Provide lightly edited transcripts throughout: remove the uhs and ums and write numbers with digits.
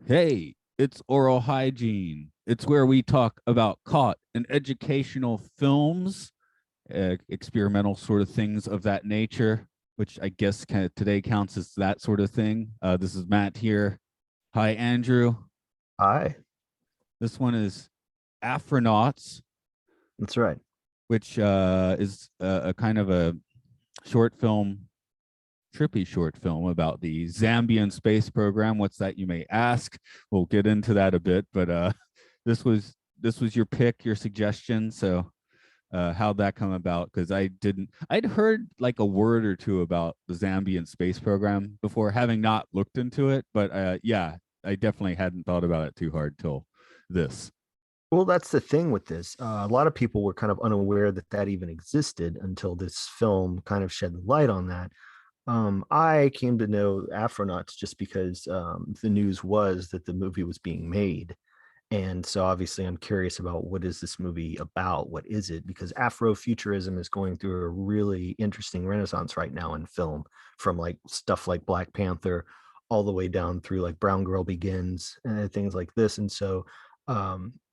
Hey, it's Oral Hygiene. It's where we talk about caught and educational films, experimental sort of things of that nature, which I guess kind of today counts as that sort of thing. This is Matt here. Hi, Andrew. Hi, This one is Afronauts, that's right. which is a kind of a short film, trippy short film about the Zambian space program. What's that, you may ask? We'll get into that a bit, but this was your pick, your suggestion. So how'd that come about? Because I'd heard like a word or two about the Zambian space program before, having not looked into it. But yeah, I definitely hadn't thought about it too hard till this. Well, that's the thing with this. A lot of people were kind of unaware that that even existed until this film kind of shed the light on that. I came to know Afronauts just because the news was that the movie was being made. And so obviously I'm curious about what is this movie about? What is it? Because Afrofuturism is going through a really interesting renaissance right now in film, from like stuff like Black Panther all the way down through like Brown Girl Begins and things like this. And so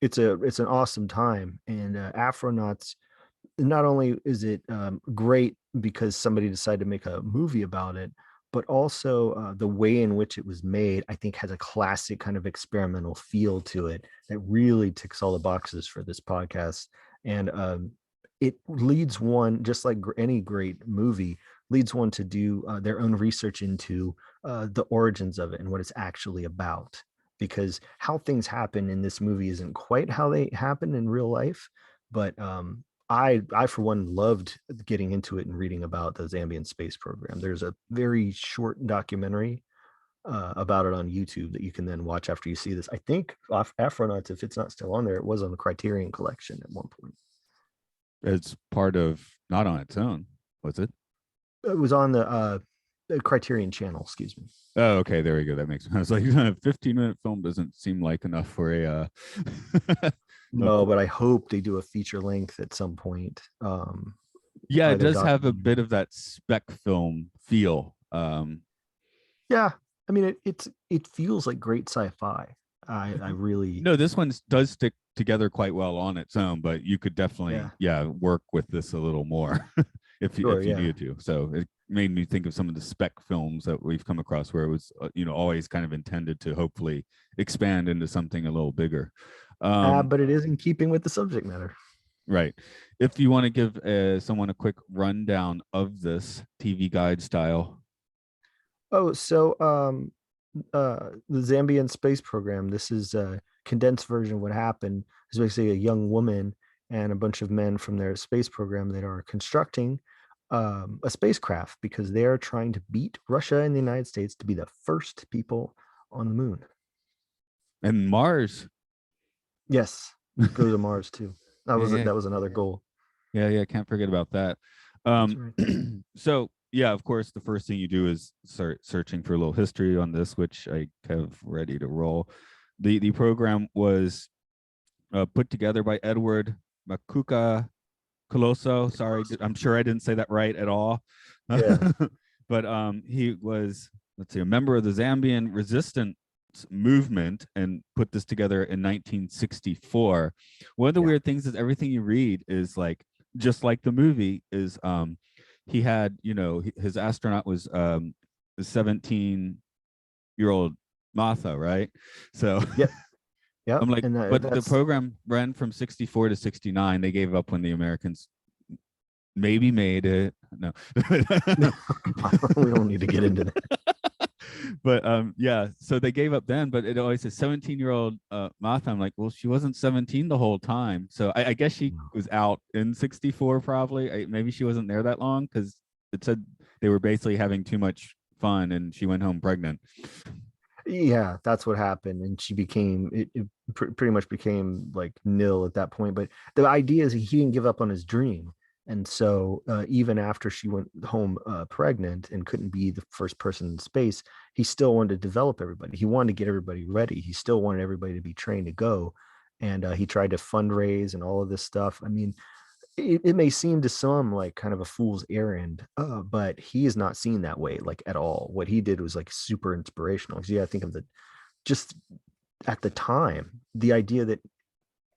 it's an awesome time. And Afronauts, not only is it great because somebody decided to make a movie about it, but also the way in which it was made, I think, has a classic kind of experimental feel to it that really ticks all the boxes for this podcast. And it leads one, just like any great movie, leads one to do their own research into the origins of it and what it's actually about. Because how things happen in this movie isn't quite how they happen in real life, but I for one loved getting into it and reading about the Zambian space program. There's a very short documentary about it on YouTube that you can then watch after you see this. I think Afronauts, if it's not still on there, it was on the Criterion Collection at one point. It's part of, not on its own, was it? It was on the Criterion Channel. Excuse me. Oh, okay, there we go. That makes sense. I was like, a 15-minute film doesn't seem like enough for a a No, but I hope they do a feature length at some point. yeah, it Either does have a documentary. bit of that spec film feel. Yeah, I mean it feels like great sci-fi. I really No, this one does stick together quite well on its own, but you could definitely, yeah, yeah, work with this a little more sure, if you yeah. needed to. So it made me think of some of the spec films that we've come across where it was, always kind of intended to hopefully expand into something a little bigger. Um, But it is in keeping with the subject matter. right. If you want to give someone a quick rundown of this TV guide style. Oh, so the Zambian space program, this is a condensed version of what happened. Is basically a young woman and a bunch of men from their space program that are constructing a spacecraft because they are trying to beat Russia and the United States to be the first people on the moon. And Mars. Yes, go to Mars too. Yeah, That was another goal. yeah, can't forget about that. That's Um, right. so yeah, of course, the first thing you do is start searching for a little history on this, which I have ready to roll. The program was put together by Edward Makuka Colosso. Sorry, I'm sure I didn't say that right at all. Yeah. But he was, let's see, a member of the Zambian resistance movement and put this together in 1964. One of the Yeah. weird things is everything you read is like, just like the movie is, he had, his astronaut was a 17-year-old Martha, right? So Yep. Yep. I'm like, And but the that's program ran from 64 to 69. They gave up when the Americans maybe made it. No. we don't need to get into that. But yeah, so they gave up then, but it always says 17-year-old Martha. I'm like, well, she wasn't 17 the whole time. So I guess she was out in 64 probably. Maybe she wasn't there that long because it said they were basically having too much fun and she went home pregnant. Yeah, that's what happened, and she became pretty much became like nil at that point. But the idea is he didn't give up on his dream, and so even after she went home pregnant and couldn't be the first person in space, he still wanted to develop everybody. He wanted to get everybody ready. He still wanted everybody to be trained to go, and he tried to fundraise and all of this stuff. I mean, it may seem to some like kind of a fool's errand, but he is not seen that way like at all. What he did was like super inspirational. 'Cause, yeah, I think of the just at the time, the idea that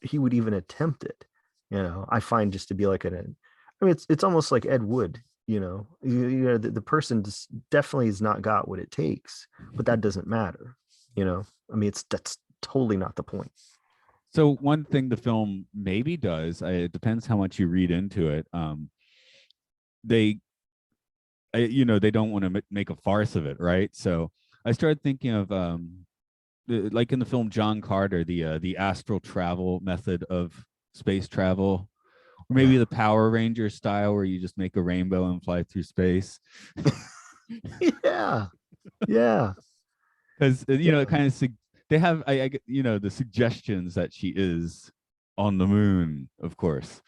he would even attempt it, I find just to be like I mean, it's almost like Ed Wood, the person just definitely has not got what it takes, but that doesn't matter, I mean, that's totally not the point. So one thing the film maybe does, it depends how much you read into it. They, they don't want to make a farce of it, right? So I started thinking of like in the film John Carter, the astral travel method of space travel, or maybe Yeah. the Power Ranger style where you just make a rainbow and fly through space. Yeah. Yeah. Because it Yeah. kind of they have the suggestions that she is on the moon, of course.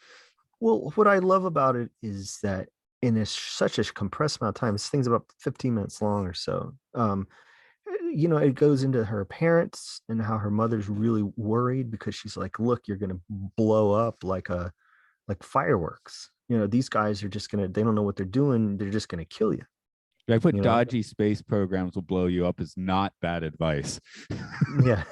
Well, what I love about it is that in such a compressed amount of time, this thing's about 15 minutes long or so. It goes into her parents and how her mother's really worried because she's like, look, you're gonna blow up like fireworks. These guys are just gonna, they don't know what they're doing, they're just gonna kill you, I put you know? dodgy space programs will blow you up is not bad advice. Yeah.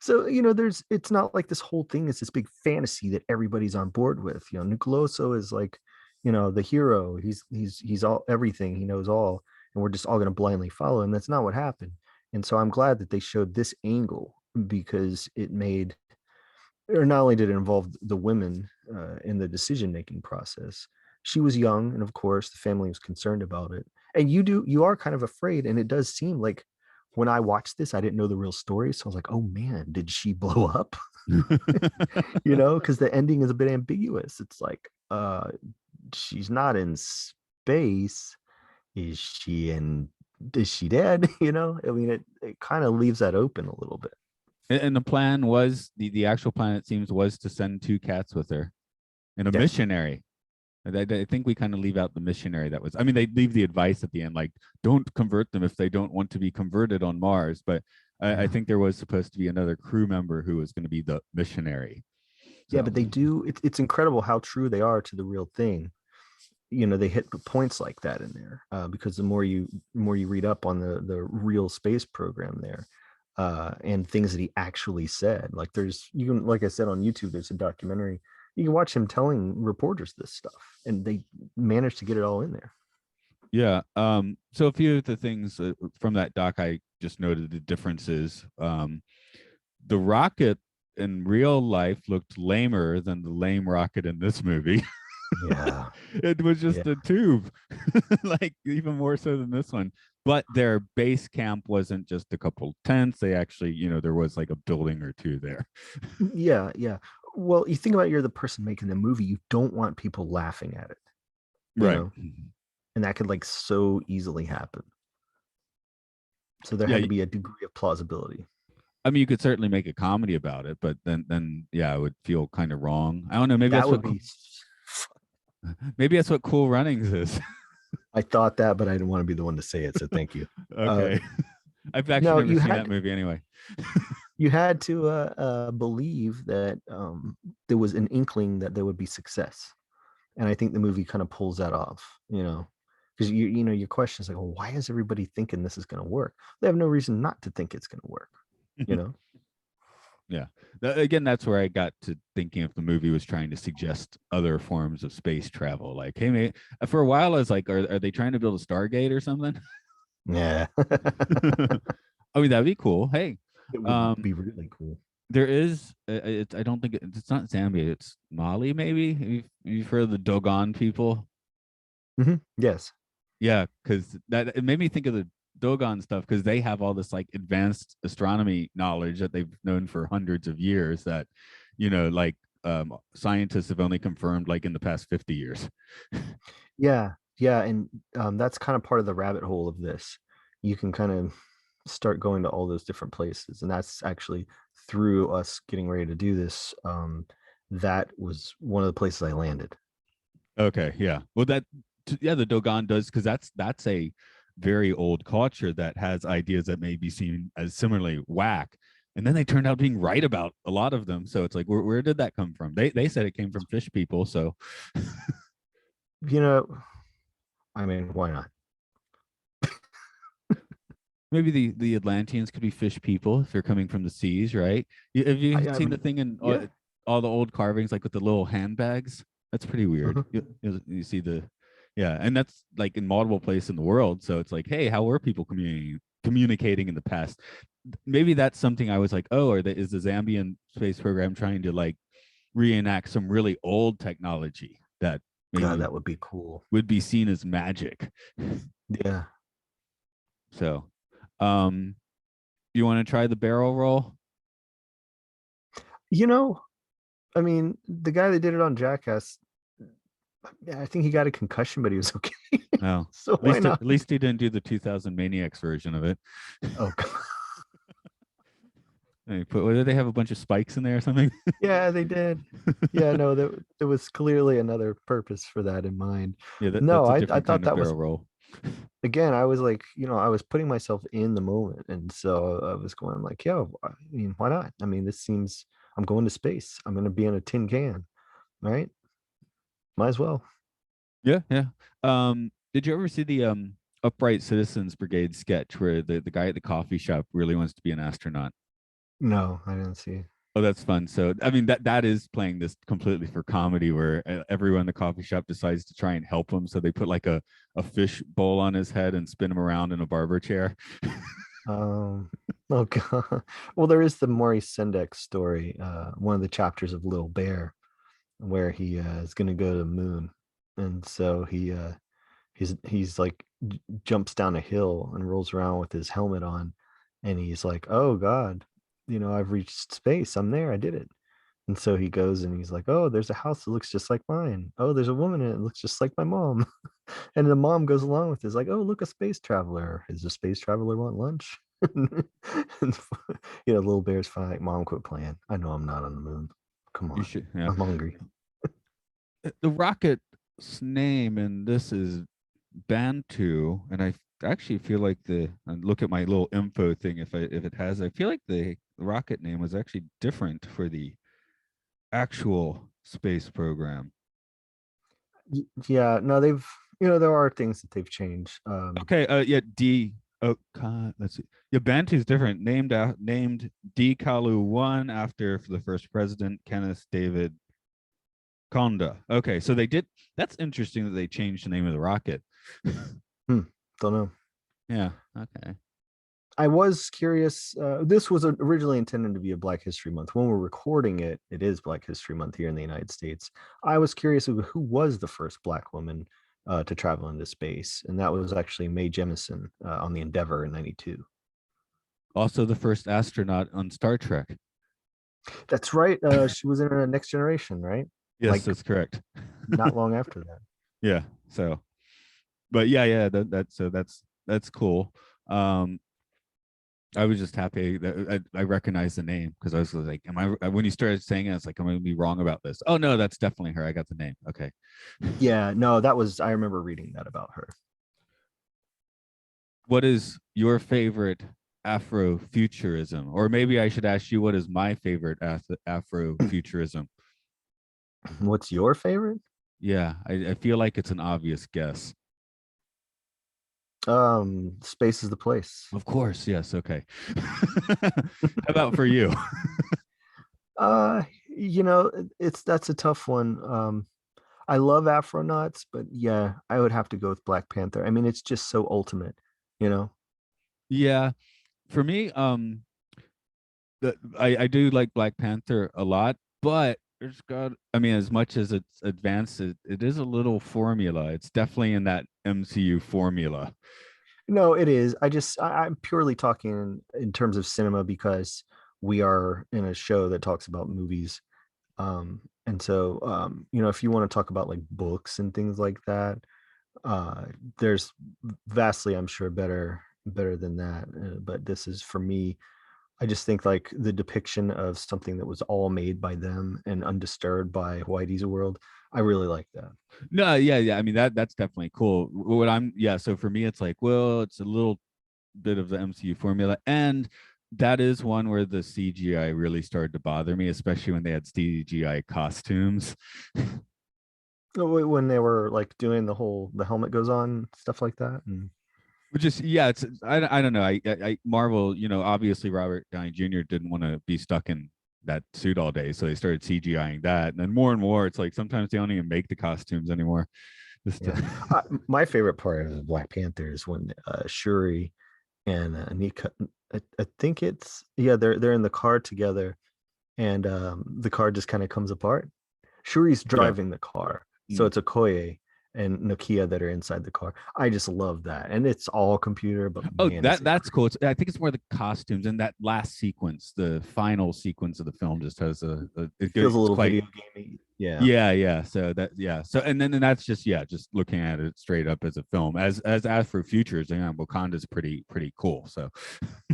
So, it's not like this whole thing is this big fantasy that everybody's on board with. Nucleoso is like, the hero. He's all everything, he knows all, and we're just all gonna blindly follow him. That's not what happened. And so I'm glad that they showed this angle because it made, or not only did it involve the women in the decision making process. She was young, and of course the family was concerned about it. And you are kind of afraid, and it does seem like when I watched this, I didn't know the real story, so I was like, oh man, did she blow up? Because the ending is a bit ambiguous. It's like, she's not in space. Is she in? Is she dead? I mean, it kind of leaves that open a little bit. And the plan was the actual plan, it seems, was to send two cats with her and a Yes. missionary. I think we kind of leave out the missionary. That was, I mean, they leave the advice at the end, like don't convert them if they don't want to be converted on Mars. But I Yeah. think there was supposed to be another crew member who was going to be the missionary. Yeah, So but they do. It's incredible how true they are to the real thing. They hit points like that in there because the more you read up on the real space program there, and things that he actually said. Like you can, like I said on YouTube, there's a documentary. You can watch him telling reporters this stuff, and they managed to get it all in there. yeah. So a few of the things from that doc, I just noted the differences. The rocket in real life looked lamer than the lame rocket in this movie. Yeah. It was Yeah. just a tube, like even more so than this one. But their base camp wasn't just a couple tents. They actually, there was like a building or two there. Yeah. Yeah. Well, you think about, you're the person making the movie. You don't want people laughing at it, you Right. know, and that could like so easily happen. So there had Yeah. to be a degree of plausibility. I mean, you could certainly make a comedy about it, but then yeah, it would feel kind of wrong. I don't know. That would be. Maybe that's what Cool Runnings is. I thought that, but I didn't want to be the one to say it. So thank you. Uh, Okay. I've actually no, never seen that movie anyway. you had to believe that there was an inkling that there would be success, and I think the movie kind of pulls that off. Because your question is like, well, why is everybody thinking this is going to work? They have no reason not to think it's going to work. You know. Yeah. Again, that's where I got to thinking if the movie was trying to suggest other forms of space travel. Like, hey, mate, for a while I was like, are they trying to build a Stargate or something? Yeah. I mean, that'd be cool. Hey, It would um, be really cool. there is. I don't think it's not Zambia. It's Mali, maybe. You've heard of the Dogon people? Yes. Yeah, because that it made me think of the Dogon stuff because they have all this like advanced astronomy knowledge that they've known for hundreds of years that, like scientists have only confirmed like in the past 50 years. Yeah. Yeah. And that's kind of part of the rabbit hole of this. You can kind of start going to all those different places. And that's actually through us getting ready to do this. That was one of the places I landed. Okay, yeah. Well, yeah, the Dogon does because that's a very old culture that has ideas that may be seen as similarly whack. And then they turned out being right about a lot of them. So it's like, where did that come from? They said it came from fish people. So You know, I mean, why not? maybe the Atlanteans could be fish people if they're coming from the seas, right? Have you I seen the mean, thing in yeah. all the old carvings, like with the little handbags? That's pretty weird. Mhm. You see the, yeah, and that's like in multiple places in the world. So it's like, hey, how were people communicating in the past? Maybe that's something I was like, oh, is the Zambian space program trying to like reenact some really old technology that God, maybe that would be cool. would be seen as magic? Yeah. So, um, you want to try the barrel roll? You know, I mean, the guy that did it on Jackass, yeah, I think he got a concussion, but he was okay. No, So why not? at least he didn't do the 2000 Maniacs version of it. Oh, God. They put, what did they have, a bunch of spikes in there or something? Yeah, they did. Yeah, no, there was clearly another purpose for that in mind. Yeah, No, that's a I different thought kind of that was, barrel roll. again, I was like, I was putting myself in the moment. And so I was going like, yo, I mean, why not? I mean, this seems, I'm going to space. I'm going to be in a tin can, right? Might as well. Yeah, yeah. Did you ever see the Upright Citizens Brigade sketch where the guy at the coffee shop really wants to be an astronaut? No, I didn't see. Oh, that's fun. So, I mean, that is playing this completely for comedy, where everyone in the coffee shop decides to try and help him. So they put like a fish bowl on his head and spin him around in a barber chair. Um, oh God. Well, there is the Maurice Sendak story, one of the chapters of Little Bear, where he is going to go to the moon, and so he's like jumps down a hill and rolls around with his helmet on, and he's like, "Oh God, I've reached space. I'm there. I did it." And so he goes and he's like, "Oh, there's a house that looks just like mine. Oh, there's a woman in it that looks just like my mom." And the mom goes along with this, like, "Oh, look, a space traveler. Does a space traveler want lunch?" And little bear's fine. Like, "Mom, quit playing. I know I'm not on the moon. Come You on, should, yeah. I'm hungry." The rocket's name, and this is Bantu, and I actually feel like and look at my little info thing if it has. I feel like the rocket name was actually different for the actual space program. Yeah, no, there are things that they've changed. Okay, yeah, D. Oh, let's see. Yeah, Bantu's different. Named D. Kalu one after the first president, Kenneth David Konda. Okay, so they did. That's interesting that they changed the name of the rocket. Hmm, don't know. Yeah. Okay. I was curious. This was originally intended to be a Black History Month. When we're recording it, it is Black History Month here in the United States. I was curious who was the first Black woman to travel into space, and that was actually Mae Jemison on the Endeavour in '92. Also, the first astronaut on Star Trek. That's right. She was in a Next Generation, right? Yes, Like that's correct. not long after that. Yeah. So, but yeah, that's cool. Um, I was just happy that I recognized the name, because I was like, am I, when you started saying it, I was like, am I gonna be wrong about this? Oh no, that's definitely her. I got the name. Okay. Yeah, no, I remember reading that about her. What is your favorite Afrofuturism? Or maybe I should ask you, what is my favorite Afrofuturism? What's your favorite? Yeah, I feel like it's an obvious guess. Space is the place. Of course, yes. Okay. How about for you? That's a tough one. I love Afronauts, but yeah, I would have to go with Black Panther. I mean, it's just so ultimate, you know? Yeah, for me, I do like Black Panther a lot, but there's got, I mean, as much as it's advanced, it is a little formula. It's definitely in that MCU formula. No, it is. I'm purely talking in terms of cinema because we are in a show that talks about movies. And so, if you want to talk about like books and things like that, uh, there's vastly, I'm sure, better than that. But this is for me. I just think like the depiction of something that was all made by them and undisturbed by Whitey's world. I really like that. No, yeah. I mean, that's definitely cool. What I'm, yeah. So for me, it's like, well, it's a little bit of the MCU formula, and that is one where the CGI really started to bother me, especially when they had CGI costumes. When they were like doing the helmet goes on, stuff like that. And Which is, yeah, it's I don't know. I Marvel, obviously Robert Downey Jr. didn't want to be stuck in that suit all day, so they started CGIing that, and then more and more, it's like sometimes they don't even make the costumes anymore. Just yeah, my favorite part of Black Panther is when Shuri and Nika, I think it's yeah, they're in the car together, and the car just kind of comes apart. Shuri's yeah. driving the car, so Mm. it's Okoye and Nokia that are inside the car. I just love that, and it's all computer, but Oh, man, is that it that's great. cool. I think it's more the costumes and that last sequence, the final sequence of the film, just has Feels a it's little quite. video gamey. Yeah, Yeah. So that, yeah. So and then that's just, yeah, just looking at it straight up as a film. As Afrofuturist, Wakanda's pretty cool. So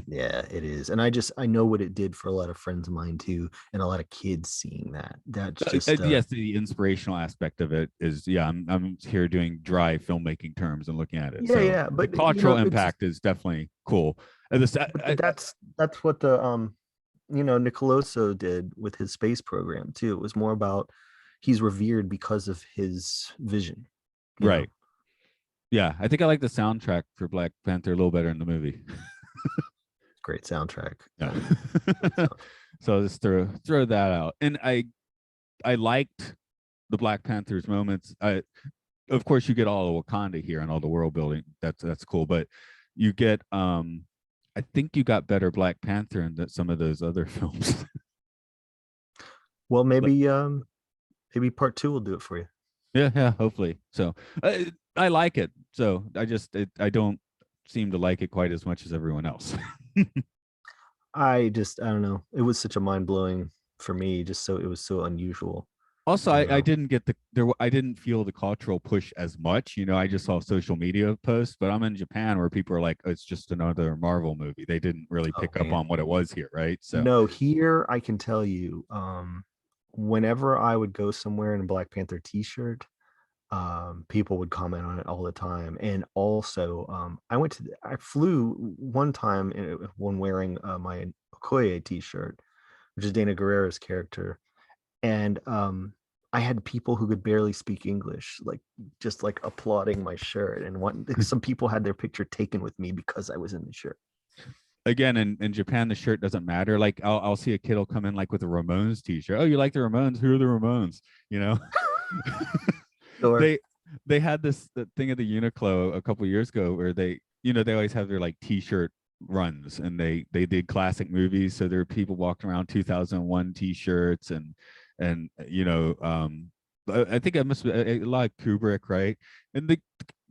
yeah, it is, and I know what it did for a lot of friends of mine too, and a lot of kids seeing that. That's just yes, the inspirational aspect of it is, yeah. I'm here doing dry filmmaking terms and looking at it. yeah, So yeah, the but cultural it's impact is definitely cool. And this, but that's what the Nicoloso did with his space program too. It was more about he's revered because of his vision, you know. right. Yeah, I think I like the soundtrack for Black Panther a little better in the movie. Great soundtrack. Yeah. Great soundtrack. So just throw that out. And I liked the Black Panther's moments. Of course you get all of Wakanda here and all the world building. That's cool, but you get I think you got better Black Panther in some of those other films. Well, But maybe part two will do it for you. yeah, hopefully. So I like it. So I don't seem to like it quite as much as everyone else. I don't know. It was such a mind blowing for me, just so it was so unusual. Also, And I didn't get I didn't feel the cultural push as much. I just saw social media posts, but I'm in Japan where people are like, oh, it's just another Marvel movie. They didn't really oh pick up man. on what it was here, right? So No, here I can tell you, whenever I would go somewhere in a Black Panther t-shirt, people would comment on it all the time. And also, I flew one time when wearing my Okoye t-shirt, which is Dana Guerrero's character. And I had people who could barely speak English, like just like applauding my shirt. And some people had their picture taken with me because I was in the shirt. again, in Japan, the shirt doesn't matter. Like I'll see a kid will come in like with a Ramones t-shirt. Oh, you like the Ramones? Who are the Ramones? Or they they had this thing at the Uniqlo a couple years ago where they always have their like t-shirt runs, and they did classic movies. So there are people walking around 2001 t-shirts, and I think I must be a lot of Kubrick, right? And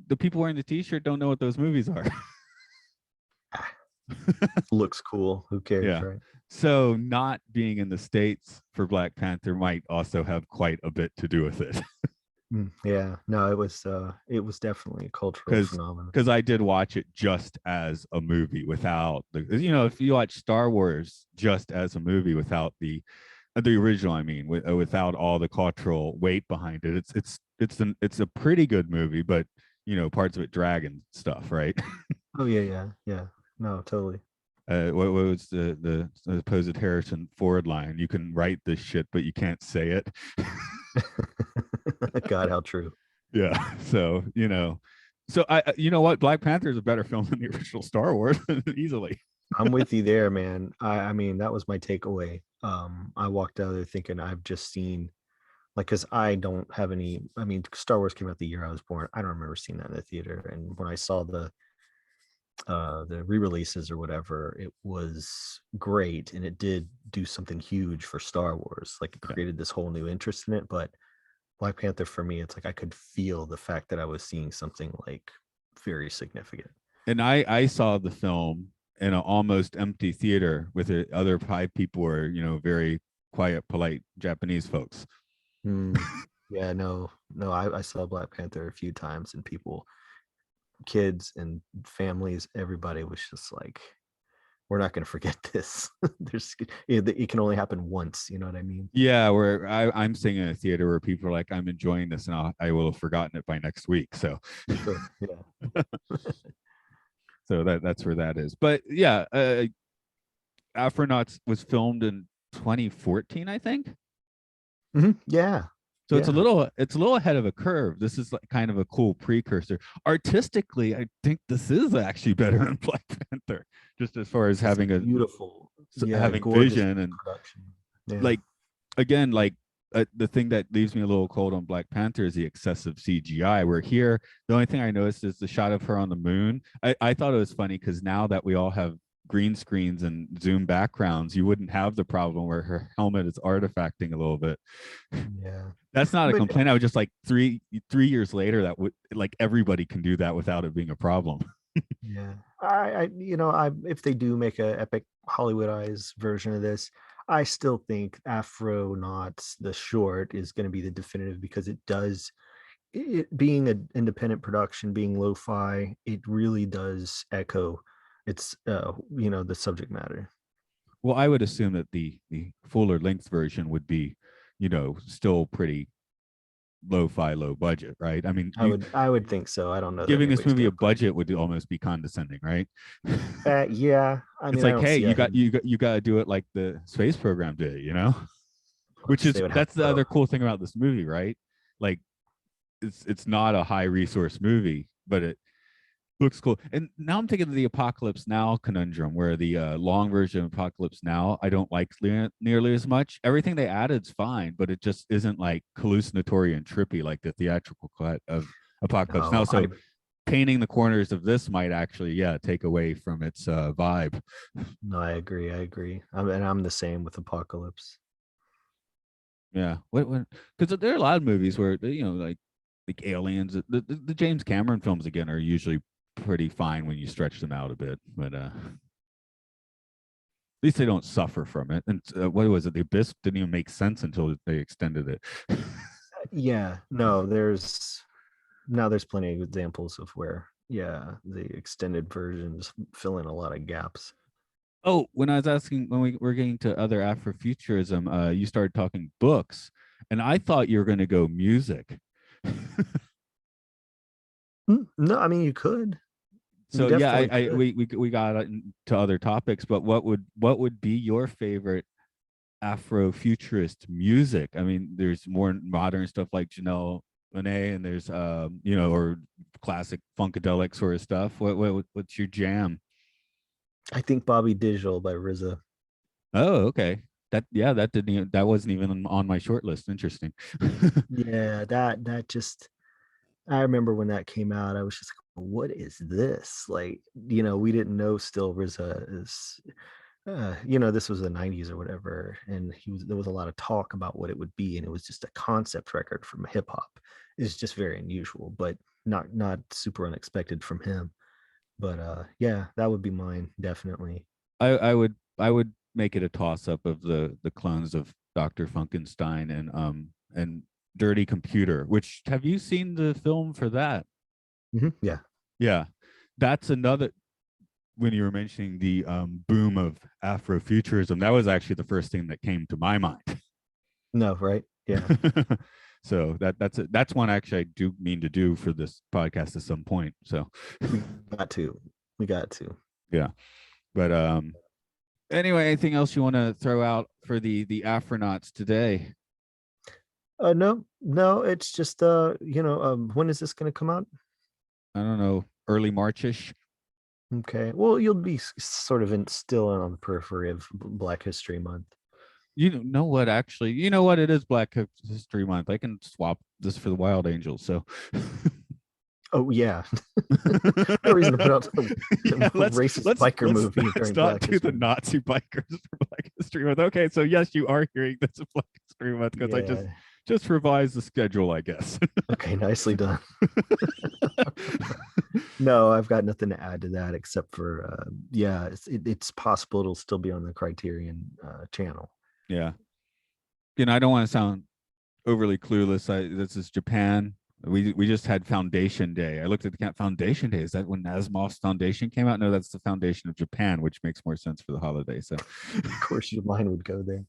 the people wearing the t-shirt don't know what those movies are. looks cool. Who cares, Yeah. right? So not being in the States for Black Panther might also have quite a bit to do with it. Yeah, no, it was definitely a cultural because phenomenon. because I did watch it just as a movie without if you watch Star Wars just as a movie without the original, I mean, without all the cultural weight behind it, it's a pretty good movie, but parts of it drag and stuff, right? Oh yeah, yeah, yeah. No, totally. What was the supposed Harrison Ford line? You can write this shit, but you can't say it. God, how true. Yeah. So you know what? Black Panther is a better film than the original Star Wars, easily. I'm with you there, man. I mean, that was my takeaway. I walked out of there thinking I've just seen like because I don't have any. I mean, Star Wars came out the year I was born. I don't remember seeing that in the theater. And when I saw the re-releases or whatever, it was great, and it did do something huge for Star Wars. Like it Yeah. created this whole new interest in it. But Black Panther for me, it's like I could feel the fact that I was seeing something like very significant. And I saw the film in an almost empty theater with the other five people were very quiet, polite Japanese folks. Mm, yeah, no, I saw Black Panther a few times, and kids and families, everybody was just like, "We're not going to forget this." It can only happen once. You know what I mean? Yeah, where I'm seeing in a theater where people are like, I'm enjoying this, and I will have forgotten it by next week. So Sure. Yeah. so that's where that is. But yeah, Afronauts was filmed in 2014, I think. Yeah. So it's a little ahead of a curve. This is like kind of a cool precursor. Artistically, I think this is actually better than Black Panther, just as far as It's having beautiful, having gorgeous vision and production. Yeah. like again, like the thing that leaves me a little cold on Black Panther is the excessive CGI. Where here, the only thing I noticed is the shot of her on the moon. I thought it was funny because now that we all have green screens and zoom backgrounds, you wouldn't have the problem where her helmet is artifacting a little bit. Yeah. That's not a But complaint. I was just like 3 years later that would like everybody can do that without it being a problem. yeah, I if they do make a epic Hollywoodized version of this, I still think Afronauts, the short, is going to be the definitive because it does it being an independent production, being lo-fi, it really does echo its the subject matter. Well, I would assume that the fuller length version would be, still pretty lo-fi, low budget, right? I mean, I would think so. I don't know that giving this anybody's movie going a to put. budget would almost be condescending, right? Yeah, I It's mean, I like, don't hey, see you a got hidden. you got to do it like the space program did, Of which course, is they would have that's to the go. other cool thing about this movie, right? Like it's not a high resource movie, but it looks cool. And now I'm thinking of the Apocalypse Now conundrum, where the long version of Apocalypse Now I don't like nearly as much. Everything they added's fine, but it just isn't like hallucinatory and trippy like the theatrical cut of Apocalypse Now. No, I So painting the corners of this might actually, take away from its vibe. no, I agree. I'm the same with Apocalypse. Yeah, what? Because there are a lot of movies where like Aliens. The James Cameron films again are usually pretty fine when you stretch them out a bit, but at least they don't suffer from it. And what was it? The Abyss didn't even make sense until they extended it. Yeah, no, there's plenty of examples of where, yeah, the extended versions fill in a lot of gaps. Oh, when I was asking when we were getting to other Afrofuturism, you started talking books, and I thought you were going to go music. No, I mean, you could. You So yeah, definitely I could. we got into other topics, but what would be your favorite Afrofuturist music? I mean, there's more modern stuff like Janelle Monáe, and there's or classic funkadelic sort of stuff. What's your jam? I think Bobby Digital by RZA. Oh, okay. That wasn't even on my short list. Interesting. Yeah, that just I remember when that came out, I was just like, what is this? Like, we didn't know still RZA is this was the 90s or whatever, and there was a lot of talk about what it would be, and it was just a concept record from hip hop. It's just very unusual, but not super unexpected from him. But yeah, that would be mine, definitely. I would make it a toss up of the clones of Dr. Funkenstein and Dirty Computer. Which have you seen the film for that? Yeah. Yeah, that's another. When you were mentioning the boom of Afrofuturism, that was actually the first thing that came to my mind. No, right? Yeah. So that's one actually I do mean to do for this podcast at some point. So we got to. We got to. yeah, but anyway, anything else you want to throw out for the Afronauts today? No, no, it's just when is this going to come out? I don't know, early Marchish. Okay. Well, you'll be sort of still on the periphery of Black History Month. You know what? Actually, you know what? It is Black History Month. I can swap this for the Wild Angels. So Oh yeah. No reason to put out a yeah, racist biker movie let's during not Black do the History Month. Nazi bikers for Black History Month. Okay, so yes, you are hearing this in Black History Month because I Yeah. just revised the schedule, I guess. Okay, nicely done. No, I've got nothing to add to that except for yeah, it's possible it'll still be on the Criterion channel. Yeah, I don't want to sound overly clueless. This is Japan. We just had Foundation Day. I looked at the Foundation Day. Is that when Asimov's Foundation came out? No, that's the Foundation of Japan, which makes more sense for the holiday. So, Of course, your mind would go there.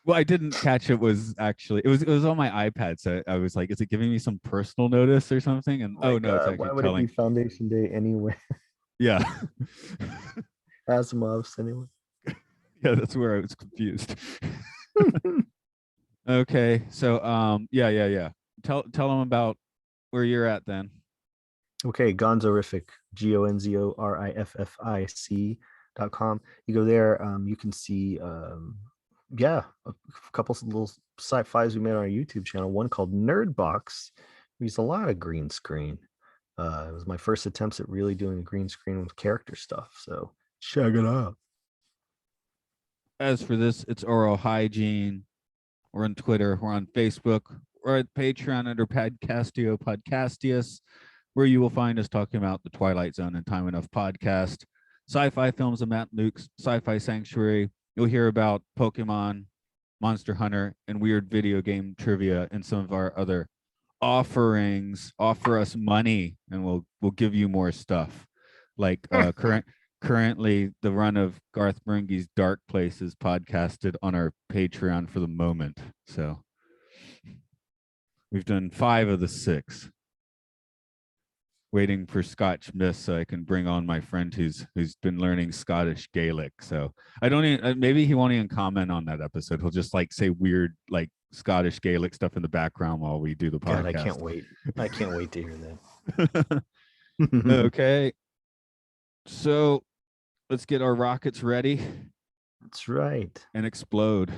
well, I didn't catch it was actually it was on my iPad. So I was like, is it giving me some personal notice or something? And My oh no, it's God, actually why would it be telling. Foundation Day anyway? Yeah, Asimov's anyway. Yeah, that's where I was confused. Okay, so yeah. Tell them about where you're at then. Okay, Gonzoriffic, Gonzoriffic.com. You go there, you can see, yeah, a couple of little sci-fis we made on our YouTube channel. One called Nerd Box. We used a lot of green screen. It was my first attempts at really doing a green screen with character stuff. So check it out. As for this, it's Aural Hygiene. We're on Twitter. We're on Facebook. We're at Patreon under Podcastius, where you will find us talking about the Twilight Zone and Time Enough podcast, sci-fi films of Matt Luke's Sci-Fi Sanctuary. You'll hear about Pokemon, Monster Hunter, and weird video game trivia and some of our other offerings. Offer us money, and we'll give you more stuff. Like currently, the run of Garth Marenghi's Dark Place is podcasted on our Patreon for the moment. So we've done 5 of the 6. Waiting for Scotch Miss so I can bring on my friend who's been learning Scottish Gaelic. So I don't even, maybe he won't even comment on that episode. He'll just like say weird like Scottish Gaelic stuff in the background while we do the podcast. God, I can't wait. I can't wait to hear that. Okay. So let's get our rockets ready. That's right. And explode.